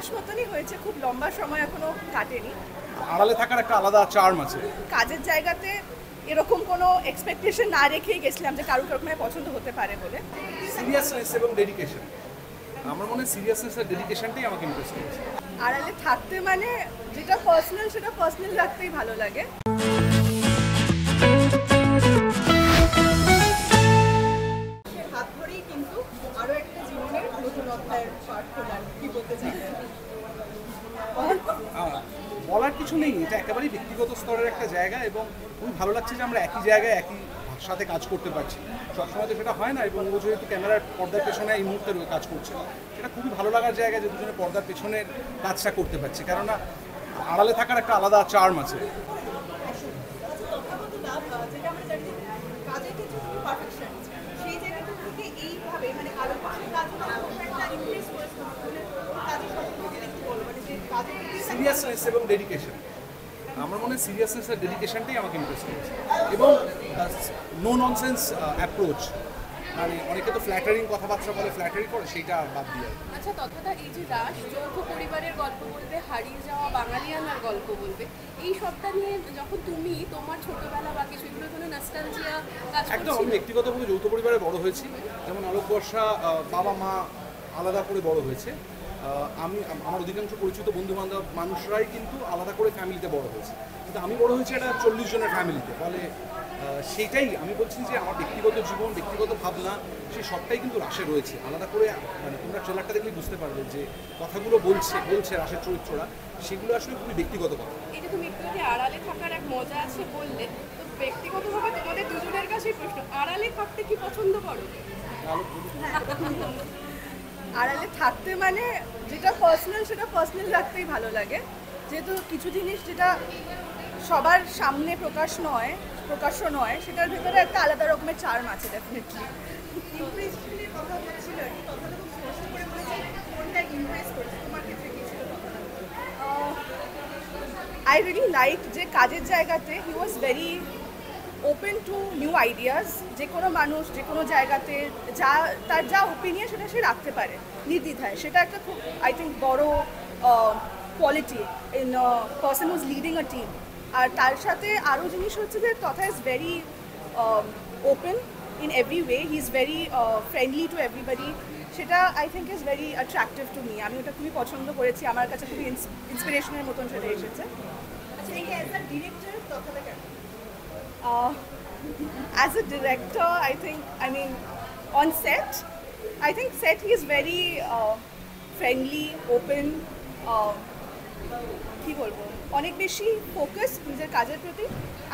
মাস মতনই হয়েছে, খুব লম্বা সময় এখনো কাটেনি। আড়ালে থাকার একটা আলাদা চার্ম আছে। কাজের জায়গাতে এরকম কোনো এক্সপেকটেশন না রেখেই গেছিলাম যে কারোর কারোর পছন্দ হতে পারে বলে। সিরিয়াসনেস এবং ডেডিকেশন, আমার মনে হয় সিরিয়াসনেস আর ডেডিকেশনটাই আমাকে ইমপ্রেস করেছে। আড়ালে থাকতে মানে যেটা পার্সোনাল সেটা পার্সোনাল রাখতেই ভালো লাগে। হাত ধরেই কিন্তু আরো একটা জীবনের নতুন অধ্যায়ের পাঠ খোলার, কি বলতে চাইছেন? বলার কিছু নেই, এটা একেবারেই ব্যক্তিগত স্তরের একটা জায়গা এবং খুবই ভালো লাগছে যে আমরা একই জায়গায় একই সাথে কাজ করতে পারছি। সবসময় তো সেটা হয় না, এবং ও যেহেতু ক্যামেরার পর্দার পেছনে এই মুহূর্তে কাজ করছে, সেটা খুবই ভালো লাগার জায়গা যে দুজনে পর্দার পেছনের কাজটা করতে পারছি, কেননা আড়ালে থাকার একটা আলাদা চার্ম আছে। সিরিয়াসনেস এবং ডেডিকেশন, আমার মনে হয় সিরিয়াসনেস আর ডেডিকেশনটাই আমাকে ইমপ্রেস করেছে, এবং নো ননসেন্স অ্যাপ্রোচ। মানে অনেকে তো ফ্ল্যাটারিং কথাবার্তা বলে, ফ্ল্যাটারি করে, সেইটা বাদ দিয়ে। আচ্ছা, তথাটা এই যে রাস যৌথ পরিবারের গল্প বলবে, হারিয়ে যাওয়া বাঙালিয়ানার গল্প বলবে, এই সবটা নিয়ে যখন তুমি তোমার ছোটবেলা বা কিছু এগুলো কোনো নস্টালজিয়া কাজ একদম, আমি করছিল? ব্যক্তিগতভাবে যৌথ পরিবারে বড় হয়েছি, যেমন আলোক বর্ষা বাবা মা আলাদা করে বড় হয়েছে। আমি আমার অধিকাংশ পরিচিত বন্ধু বান্ধব মানুষরাই কিন্তু আলাদা করে ফ্যামিলিতে বড় হয়েছে, কিন্তু আমি বড় হয়েছি একটা 40 জনের ফ্যামিলিতে। ফলে সেইটাই আমি বলছি যে আমার ব্যক্তিগত জীবন, ব্যক্তিগত ভাবনা, সেই সবটাই কিন্তু রাসে রয়েছে আলাদা করে। মানে তোমরা ট্রেলারটা দেখলেই বুঝতে পারবে যে কথাগুলো বলছে রাসের চরিত্ররা, সেগুলো আসলে খুবই ব্যক্তিগত কথা। এটা তুমি একটু আগে আড়ালে থাকার এক মজা আছে বললে, তো ব্যক্তিগতভাবে তোমাদের দুজনের কাছেই প্রশ্ন, আড়ালে থাকতে কি পছন্দ করো? আড়ালে থাকতে মানে যেটা পার্সোনাল সেটা পার্সোনাল রাখতেই ভালো লাগে, যেহেতু কিছু জিনিস যেটা সবার সামনে প্রকাশ্য নয়, সেটার ভিতরে একটা আলাদা রকমের চার্ম আছে ডেফিনেটলি। আই রিয়েলি লাইক যে কাজের জায়গাতে he was very open to new ideas. যে কোনো মানুষ যে কোনো জায়গাতে তার যা ওপিনিয়ন সেটা সে রাখতে পারে নির্দ্বিধায়, সেটা একটা খুব আই থিঙ্ক বড় quality in person who's leading a team. আর তার সাথে আরও জিনিস হচ্ছে যে তথা is very open in every way, he is very friendly to everybody. সেটা I think is very attractive to me. আমি ওটা খুবই পছন্দ করেছি, আমার কাছে খুবই ইন্সপিরেশনের মতন চলে এসেছে। আচ্ছা, এই অ্যাজ আ ডিরেক্টর তথাটা কেন? As a director, I mean, on set, I think set he is very friendly, open, কি বলবো, অনেক বেশি ফোকাস নিজের কাজের প্রতি,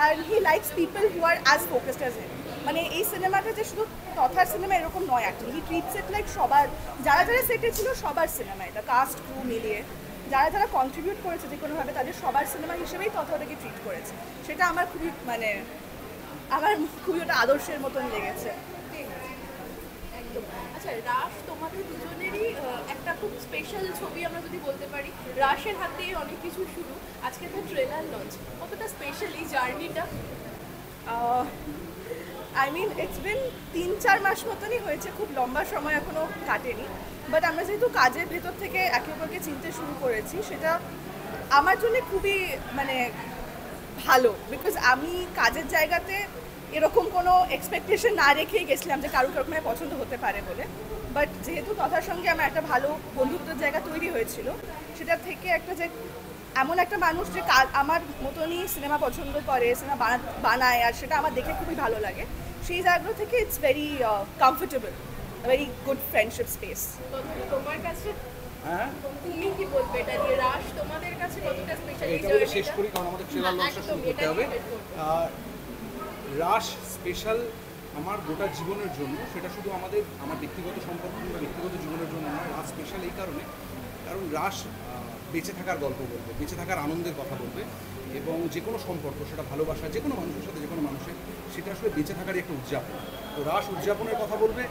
and he likes people who are as focused as him. মানে এই সিনেমাটা যে শুধু তথার সিনেমা এরকম নয়, actually he treats it like সবার, যারা সেটে ছিল সবার সিনেমা, এটা কাস্ট ক্রু মিলিয়ে যারা কন্ট্রিবিউট করেছে যে কোনোভাবে তাদের সবার সিনেমা হিসেবেই তথা ওটাকে ট্রিট করেছে। সেটা আমার খুবই আমার খুবই ওটা আদর্শের মতন লেগেছে। একদম। আচ্ছা, রাস তোমাদের দুজনেরই একটা খুব স্পেশাল ছবি আমরা যদি বলতে পারি, রাসের হাত দিয়ে অনেক কিছু শুরু, আজকে তো ট্রেলার লঞ্চ, কতটা স্পেশাল এই জার্নিটা? আই মিন ইটস বিন 3-4 মাস মতনই হয়েছে, খুব লম্বা সময় এখনো কাটেনি। বাট আমরা যেহেতু কাজের ভেতর থেকে একে অপরকে চিনতে শুরু করেছি, সেটা আমার জন্য খুবই ভালো, বিকজ আমি কাজের জায়গাতে এরকম কোনো এক্সপেকটেশন না রেখেই গেছিলাম যে কারোর কারোর পছন্দ হতে পারে বলে। বাট যেহেতু তথার সঙ্গে আমার একটা ভালো বন্ধুত্বের জায়গা তৈরি হয়েছিল, সেটা থেকে একটা যে এমন একটা মানুষ যে আমার মতনই সিনেমা পছন্দ করে, সিনেমা বানায়, আর সেটা আমার দেখে খুবই ভালো লাগে, সেই জায়গা থেকে it's very comfortable, very good friendship space. তোমার কাছে হ্যাঁ, তুমি কি বলবে এটা নিয়ে, রাস তোমাদের কাছে কতটা স্পেশাল? এটা বলে শেষ করি, কারণ আমাদের ট্রেলার লঞ্চটা শুরু করতে হবে। রাস স্পেশাল আমার গোটা জীবনের জন্য, সেটা শুধু আমার ব্যক্তিগত সম্পর্ক কিংবা ব্যক্তিগত জীবনের জন্য নয়। রাস স্পেশাল এই কারণ রাস বেঁচে থাকার গল্প বলবে, বেঁচে থাকার আনন্দের কথা বলবে, এবং যে কোনো সম্পর্ক, সেটা ভালোবাসা, যে কোনো মানুষের সাথে যে কোনো মানুষের, সেটা আসলে বেঁচে থাকারই একটা উদযাপন। তো রাস উদযাপনের কথা বলবে।